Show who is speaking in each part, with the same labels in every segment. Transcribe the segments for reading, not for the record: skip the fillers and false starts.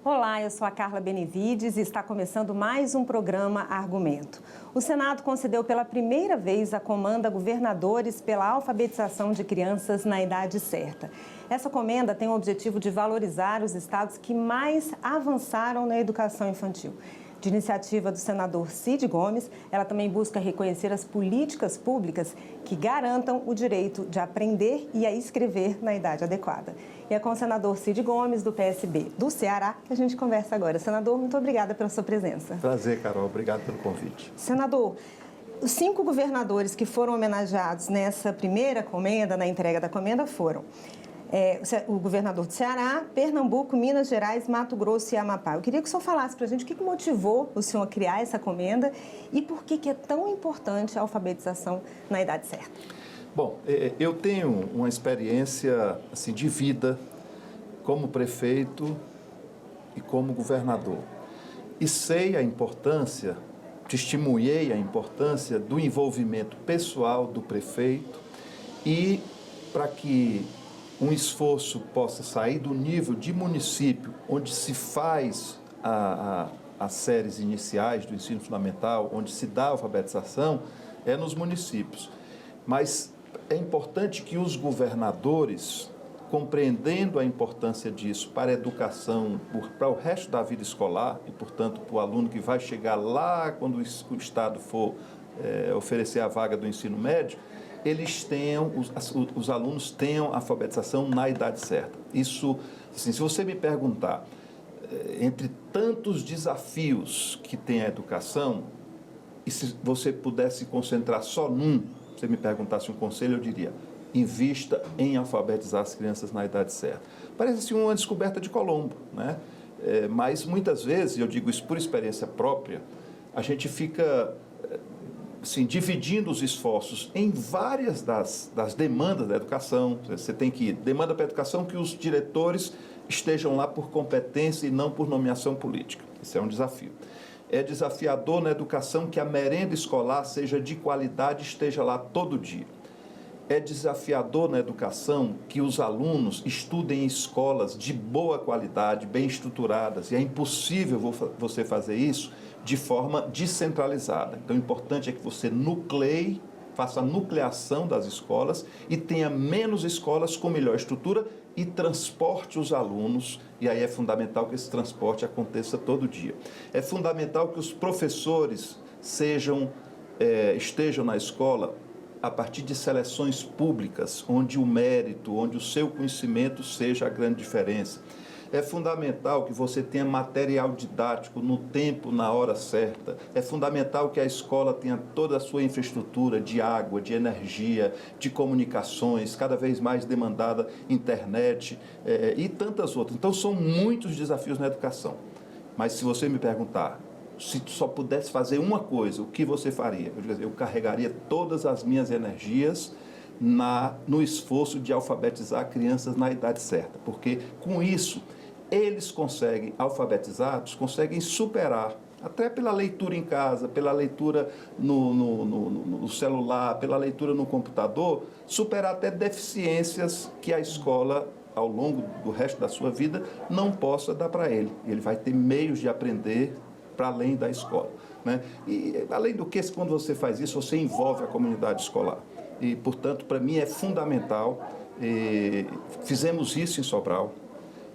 Speaker 1: Olá, eu sou a Carla Benevides e está começando mais um programa Argumento. O Senado concedeu pela primeira vez a comanda a governadores pela alfabetização de crianças na idade certa. Essa comenda tem o objetivo de valorizar os estados que mais avançaram na educação infantil. De iniciativa do senador Cid Gomes, ela também busca reconhecer as políticas públicas que garantam o direito de aprender e a escrever na idade adequada. E é com o senador Cid Gomes, do PSB do Ceará, que a gente conversa agora. Senador, muito obrigada pela sua presença.
Speaker 2: Prazer, Carol. Obrigado pelo convite.
Speaker 1: Senador, os 5 governadores que foram homenageados nessa primeira comenda, na entrega da comenda, foram o governador do Ceará, Pernambuco, Minas Gerais, Mato Grosso e Amapá. Eu queria que o senhor falasse para a gente o que motivou o senhor a criar essa comenda e por que é tão importante a alfabetização na idade certa.
Speaker 2: Bom, eu tenho uma experiência assim, de vida como prefeito e como governador. E sei a importância, testemunhei a importância do envolvimento pessoal do prefeito e para que um esforço possa sair do nível de município, onde se faz as séries iniciais do ensino fundamental, onde se dá a alfabetização, é nos municípios. Mas é importante que os governadores, compreendendo a importância disso para a educação, para o resto da vida escolar, e, portanto, para o aluno que vai chegar lá quando o Estado for oferecer a vaga do ensino médio, eles tenham, os alunos tenham a alfabetização na idade certa. Isso, assim, se você me perguntar, entre tantos desafios que tem a educação, e se você pudesse concentrar só num, se você me perguntasse um conselho, eu diria, invista em alfabetizar as crianças na idade certa. Parece assim uma descoberta de Colombo, né? Mas muitas vezes, eu digo isso por experiência própria, a gente fica assim, dividindo os esforços em várias das demandas da educação. Você tem que demanda para a educação que os diretores estejam lá por competência e não por nomeação política. Isso é um desafio. É desafiador na educação que a merenda escolar seja de qualidade e esteja lá todo dia. É desafiador na educação que os alunos estudem em escolas de boa qualidade, bem estruturadas, e é impossível você fazer isso de forma descentralizada. Então, o importante é que você nucleie, faça a nucleação das escolas e tenha menos escolas com melhor estrutura e transporte os alunos, e aí é fundamental que esse transporte aconteça todo dia. É fundamental que os professores estejam na escola a partir de seleções públicas, onde o mérito, onde o seu conhecimento seja a grande diferença. É fundamental que você tenha material didático no tempo, na hora certa. É fundamental que a escola tenha toda a sua infraestrutura de água, de energia, de comunicações, cada vez mais demandada, internet e tantas outras. Então, são muitos desafios na educação. Mas se você me perguntar, se só pudesse fazer uma coisa, o que você faria? Eu carregaria todas as minhas energias no esforço de alfabetizar crianças na idade certa, porque com isso eles conseguem, alfabetizados, conseguem superar, até pela leitura em casa, pela leitura no celular, pela leitura no computador, superar até deficiências que a escola, ao longo do resto da sua vida, não possa dar para ele. Ele vai ter meios de aprender para além da escola, né? E, além do que, quando você faz isso, você envolve a comunidade escolar. E, portanto, para mim é fundamental. Fizemos isso em Sobral.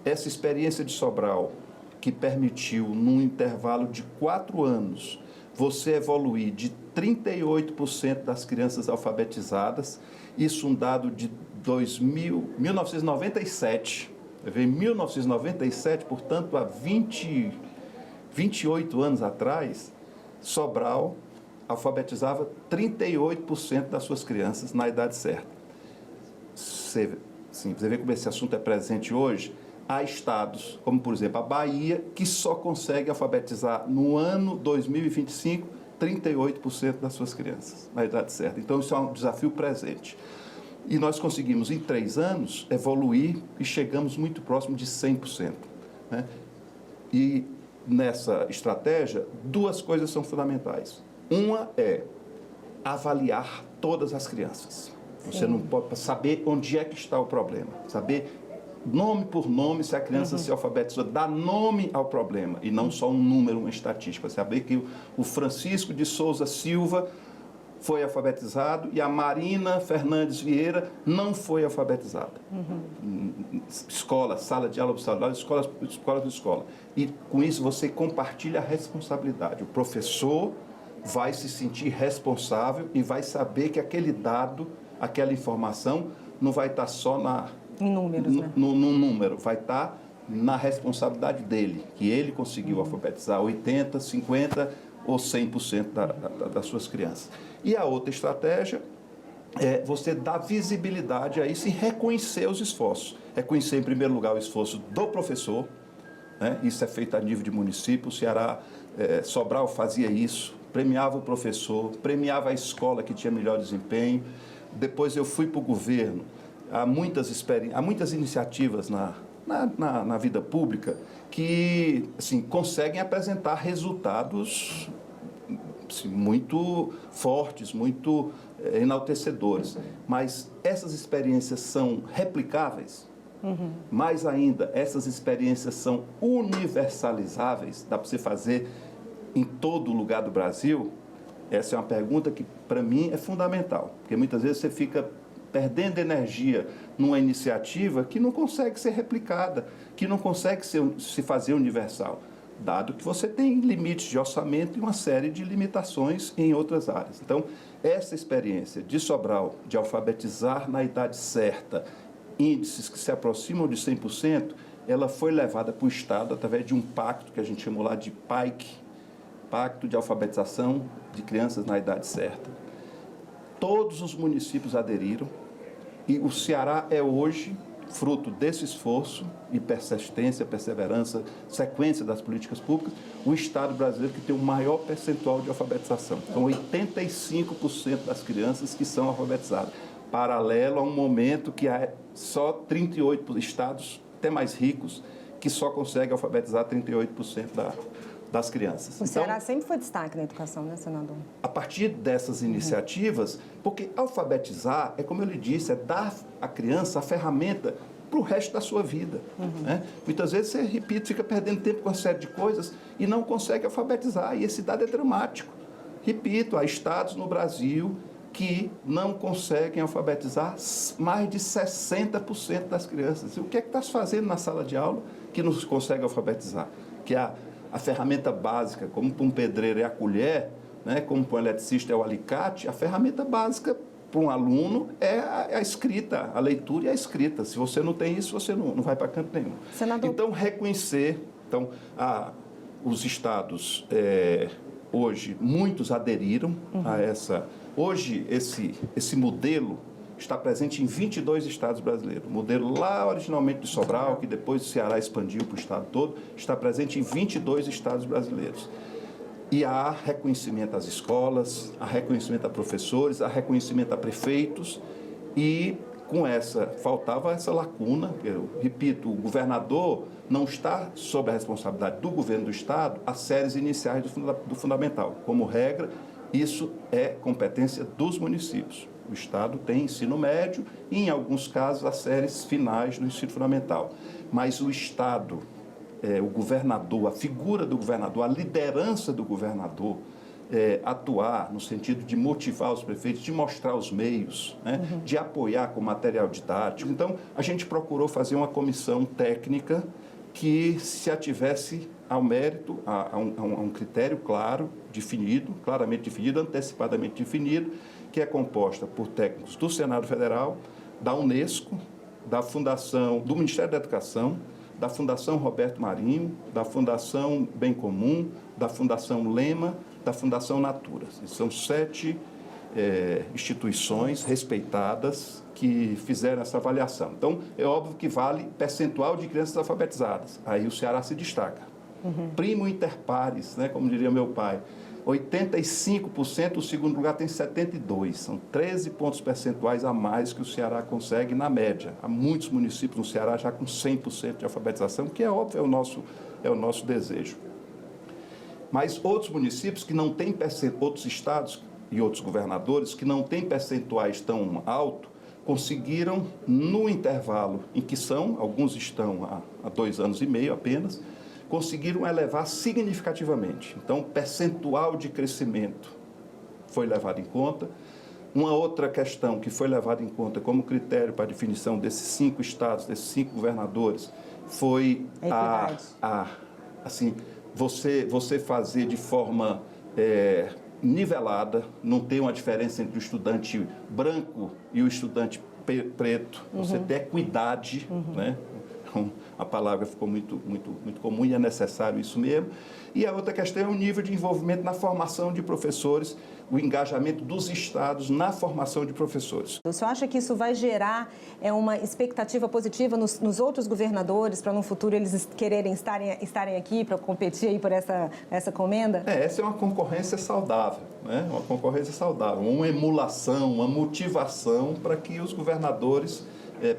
Speaker 2: Essa experiência de Sobral, que permitiu, num intervalo de 4 anos, você evoluir de 38% das crianças alfabetizadas, isso um dado de 1997, em 1997, portanto, há 28 anos atrás, Sobral alfabetizava 38% das suas crianças na idade certa. Você vê como esse assunto é presente hoje. Há estados, como por exemplo a Bahia, que só consegue alfabetizar no ano 2025 38% das suas crianças na idade certa. Então isso é um desafio presente. E nós conseguimos em 3 anos evoluir e chegamos muito próximo de 100%, né? E nessa estratégia, 2 coisas são fundamentais. Uma é avaliar todas as crianças. Você não pode saber onde é que está o problema, saber nome por nome, se a criança se alfabetizou, dá nome ao problema, e não só um número, uma estatística. Saber que o Francisco de Souza Silva foi alfabetizado e a Marina Fernandes Vieira não foi alfabetizada. Escola, sala de aula, escola. E com isso você compartilha a responsabilidade. O professor vai se sentir responsável e vai saber que aquele dado, aquela informação, não vai estar só
Speaker 1: em números, né?
Speaker 2: no número, vai estar na responsabilidade dele, que ele conseguiu alfabetizar 80%, 50% ou 100% das suas crianças. E a outra estratégia é você dar visibilidade a isso e reconhecer os esforços. Reconhecer, em primeiro lugar, o esforço do professor, né? Isso é feito a nível de município. O Ceará, Sobral fazia isso, premiava o professor, premiava a escola que tinha melhor desempenho. Depois eu fui para o governo. Há muitas iniciativas na vida pública que assim, conseguem apresentar resultados assim, muito fortes, muito enaltecedores. Mas essas experiências são replicáveis? Mais ainda, essas experiências são universalizáveis? Dá para você fazer em todo lugar do Brasil? Essa é uma pergunta que, para mim, é fundamental. Porque muitas vezes você fica perdendo energia numa iniciativa que não consegue ser replicada, que não consegue se fazer universal, dado que você tem limites de orçamento e uma série de limitações em outras áreas. Então, essa experiência de Sobral, de alfabetizar na idade certa, índices que se aproximam de 100%, ela foi levada para o Estado através de um pacto que a gente chamou lá de PAIC, Pacto de Alfabetização de Crianças na Idade Certa. Todos os municípios aderiram e o Ceará é hoje, fruto desse esforço e persistência, perseverança, sequência das políticas públicas, o Estado brasileiro que tem o maior percentual de alfabetização. São 85% das crianças que são alfabetizadas, paralelo a um momento que há só 38 estados, até mais ricos, que só conseguem alfabetizar 38% das crianças.
Speaker 1: O Ceará sempre foi destaque na educação, né, senador?
Speaker 2: A partir dessas iniciativas, porque alfabetizar, é como eu lhe disse, é dar à criança a ferramenta para o resto da sua vida. Né? Muitas vezes você, repito, fica perdendo tempo com uma série de coisas e não consegue alfabetizar, e esse dado é dramático. Repito, há estados no Brasil que não conseguem alfabetizar mais de 60% das crianças. E o que é que está se fazendo na sala de aula que não se consegue alfabetizar? Que a ferramenta básica, como para um pedreiro é a colher, né, como para um eletricista é o alicate, a ferramenta básica para um aluno é a escrita, a leitura e a escrita. Se você não tem isso, você não vai para canto nenhum.
Speaker 1: Senador...
Speaker 2: Então, reconhecer... Então, os estados, hoje, muitos aderiram a essa... Hoje, esse modelo está presente em 22 estados brasileiros. O modelo lá originalmente de Sobral, que depois o Ceará expandiu para o estado todo, está presente em 22 estados brasileiros. E há reconhecimento às escolas, há reconhecimento a professores, há reconhecimento a prefeitos e faltava essa lacuna. Eu repito, o governador não está sob a responsabilidade do governo do estado as séries iniciais do fundamental. Como regra, isso é competência dos municípios. O Estado tem ensino médio e, em alguns casos, as séries finais do ensino fundamental. Mas o Estado, o governador, a figura do governador, a liderança do governador, atuar no sentido de motivar os prefeitos, de mostrar os meios, né, de apoiar com material didático. Então, a gente procurou fazer uma comissão técnica que se ativesse ao mérito, a um critério claro, definido, claramente definido, antecipadamente definido, que é composta por técnicos do Senado Federal, da Unesco, da Fundação, do Ministério da Educação, da Fundação Roberto Marinho, da Fundação Bem Comum, da Fundação Lema, da Fundação Natura. São 7 instituições respeitadas que fizeram essa avaliação. Então, é óbvio que vale percentual de crianças alfabetizadas. Aí o Ceará se destaca. Primo inter pares, né, como diria meu pai. 85%, o segundo lugar tem 72%. São 13 pontos percentuais a mais que o Ceará consegue na média. Há muitos municípios no Ceará já com 100% de alfabetização, que é óbvio, é o nosso desejo. Mas outros municípios que não têm outros estados e outros governadores que não têm percentuais tão altos,
Speaker 3: conseguiram, no intervalo em que são, alguns estão há 2 anos e meio apenas, conseguiram elevar significativamente. Então, o percentual de crescimento foi levado em conta. Uma outra questão que foi levada em conta como critério para a definição desses 5 estados, desses 5 governadores, foi assim, você fazer de forma nivelada, não ter uma diferença entre o estudante branco e o estudante preto, você ter equidade, né? A palavra ficou muito comum e é necessário isso mesmo. E a outra questão é o nível de envolvimento na formação de professores, o engajamento dos estados na formação de professores.
Speaker 1: O senhor acha que isso vai gerar uma expectativa positiva nos outros governadores, para no futuro eles quererem estarem aqui para competir aí por essa comenda?
Speaker 2: Essa é uma concorrência saudável, né? Uma concorrência saudável, uma emulação, uma motivação para que os governadores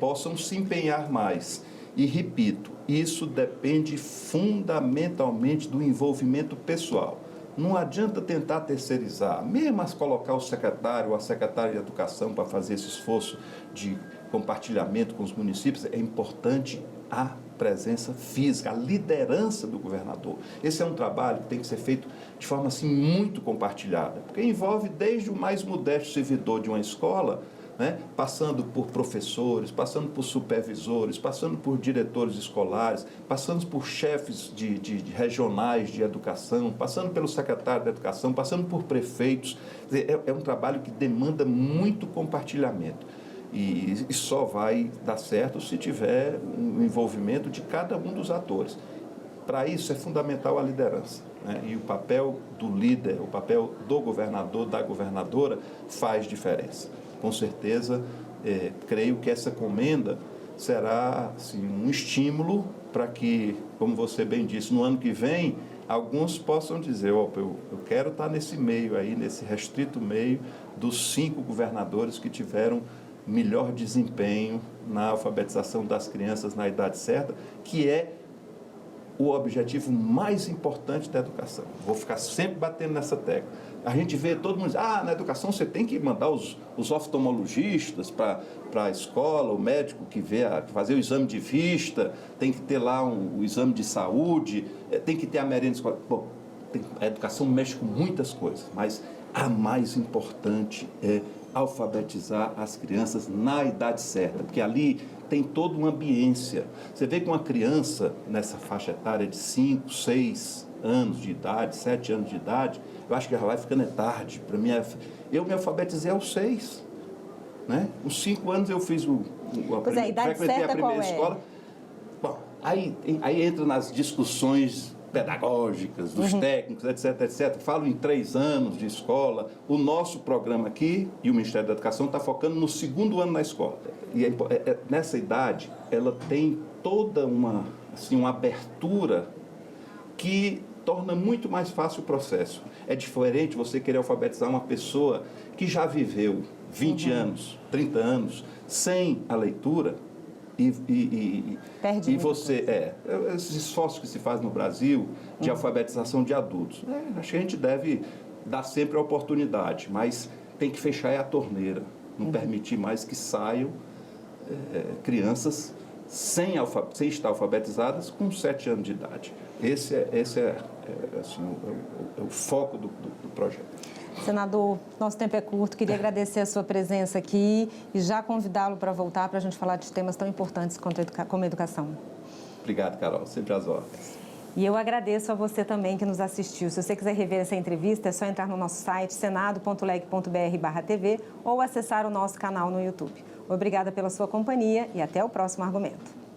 Speaker 2: possam se empenhar mais. E, repito, isso depende fundamentalmente do envolvimento pessoal. Não adianta tentar terceirizar, mesmo colocar o secretário ou a secretária de Educação para fazer esse esforço de compartilhamento com os municípios. É importante a presença física, a liderança do governador. Esse é um trabalho que tem que ser feito de forma assim, muito compartilhada, porque envolve desde o mais modesto servidor de uma escola, né, passando por professores, passando por supervisores, passando por diretores escolares, passando por chefes de regionais de educação, passando pelo secretário de educação, passando por prefeitos. É um trabalho que demanda muito compartilhamento e só vai dar certo se tiver um envolvimento de cada um dos atores. Para isso é fundamental a liderança, né? E o papel do líder, o papel do governador, da governadora faz diferença. Com certeza, creio que essa comenda será assim, um estímulo para que, como você bem disse, no ano que vem, alguns possam dizer, eu quero estar nesse meio aí, nesse restrito meio dos 5 governadores que tiveram melhor desempenho na alfabetização das crianças na idade certa, que é o objetivo mais importante da educação. Vou ficar sempre batendo nessa tecla. A gente vê todo mundo dizer, na educação você tem que mandar os oftalmologistas para a escola, o médico que fazer o exame de vista, tem que ter lá o exame de saúde, tem que ter a merenda escolar. Bom, a educação mexe com muitas coisas, mas a mais importante é alfabetizar as crianças na idade certa, porque ali tem toda uma ambiência. Você vê que uma criança nessa faixa etária de 5, 6 anos de idade, 7 anos de idade, eu acho que já vai ficando tarde. Para mim, eu me alfabetizei aos 6. Né? Os 5 anos eu fiz
Speaker 1: a idade certa qual é?
Speaker 2: Escola. Bom, aí entra nas discussões pedagógicas, dos técnicos, etc, etc. Falo em 3 anos de escola. O nosso programa aqui, e o Ministério da Educação, está focando no 2º ano na escola. E nessa idade, ela tem toda uma abertura que torna muito mais fácil o processo. É diferente você querer alfabetizar uma pessoa que já viveu 20 anos, 30 anos, sem a leitura, e você, esses esforços que se faz no Brasil de alfabetização de adultos, acho que a gente deve dar sempre a oportunidade, mas tem que fechar a torneira, não permitir mais que saiam crianças sem estar alfabetizadas com 7 anos de idade. Esse é o foco do projeto.
Speaker 1: Senador, nosso tempo é curto, queria agradecer a sua presença aqui e já convidá-lo para voltar para a gente falar de temas tão importantes como a educação.
Speaker 2: Obrigado, Carol, sempre às ordens.
Speaker 1: E eu agradeço a você também que nos assistiu. Se você quiser rever essa entrevista, é só entrar no nosso site senado.leg.br/tv ou acessar o nosso canal no YouTube. Obrigada pela sua companhia e até o próximo argumento.